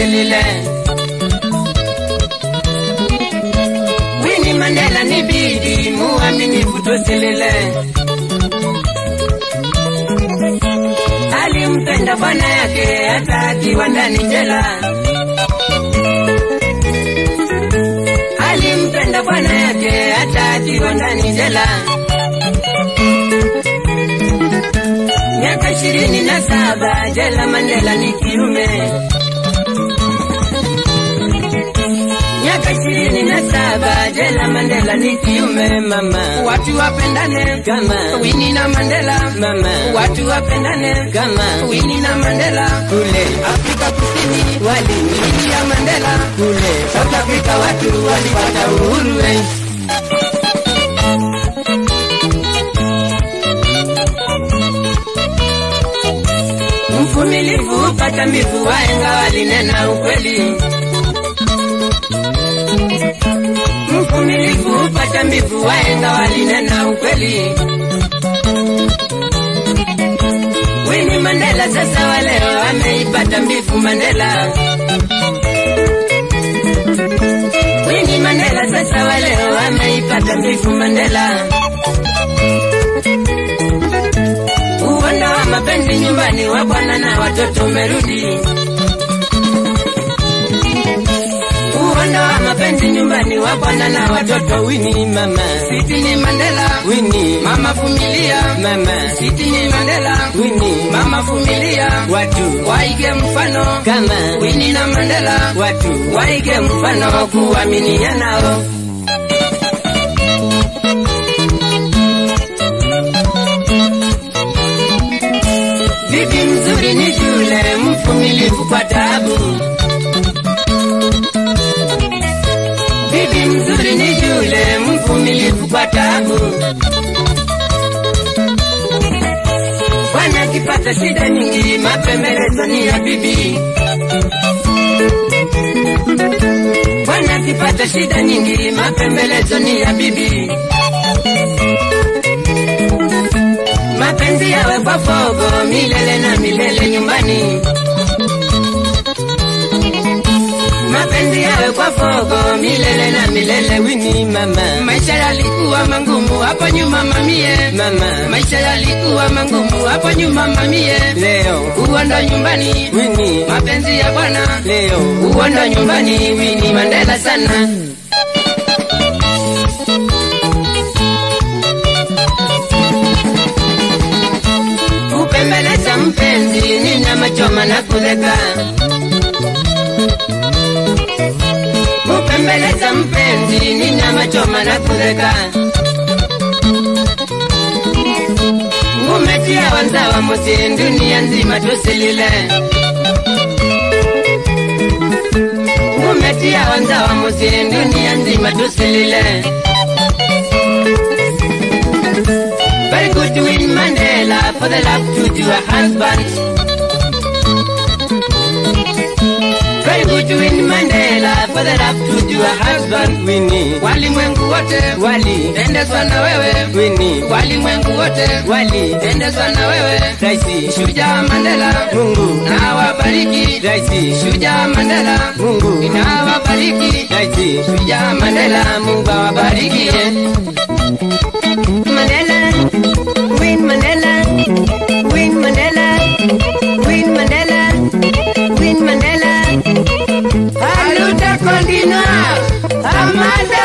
tosilile. Winnie Mandela ni bibi muaminifu tosilile. Alimpenda bwana yake hata akiwa ndani jela. Alimpenda bwana yake hata akiwa ndani jela. Miaka 27 jela Mandela ni kiume. Miaka 27 jela Mandela ni kiume mama. Watu wapendane kama Winnie na Mandela mama. Watu wapendane kama Winnie na Mandela. Kule Afrika Kusini wali Winnie na Mandela. Kule South Africa watu walipata uhuru. Mvumilivu pata mbivu wahenga walinena ukweli. Mvumilivu pata mbivu wahenga walinena ukweli. Winnie Mandela sasa wa leo ameipata mbivu Mandela. Winnie Mandela sasa wa leo ameipata mbivu Mandela. Uwanda wa mapenzi nyumbani wa bwana na watoto umerudi. Uwanda wa mapenzi nyumbani wa bwana na watoto. Winnie mama Sitini Mandela. Winnie mama vumilia mama Sitini Mandela. Winnie mama vumilia. Watu waige mfano kama Winnie na Mandela. Watu waige mfano kuaminiana. Bibi mzuri ni yule mvumilivu kwa taabu. Bibi mzuri ni yule mvumilivu kwa taabu. Bwana kipata shida nyingi mapembelezo ni ya bibi. Bwana kipata shida nyingi mapembelezo ni ya bibi. Mapenzi yawe kwa fogo milele na milele nyumbani. Mapenzi yawe kwa fogo milele na milele. Winnie mama maisha yalikuwa mangumu hapo nyuma mamie mama. Maisha yalikuwa mangumu hapo nyuma mamie. Leo uondo nyumbani Winnie mapenzi ya bwana. Leo uondo nyumbani Winnie Mandela sana. Kupembeleza mpenzi ni nyama choma na kuleka. Kupembeleza mpenzi ni nyama choma na kuleka. Umetia wanzawa mosi dunia nzima tosilile. Umetia wanzawa mosi dunia nzima tosilile. Very good to Winnie Mandela for the love to her husband. Very good to Winnie Mandela for the love to her husband. Winnie walimwengu wote waliendezwa na wewe. Winnie walimwengu wote waliendezwa na wewe. Raisi Shujaa Mandela Mungu na wabariki. Raisi Shujaa Mandela Mungu na wabariki. Raisi Shujaa Mandela Mungu awabariki. Mandela, Winnie Mandela, Winnie Mandela, Winnie Mandela, Winnie Mandela. Aluta continua, Amanda.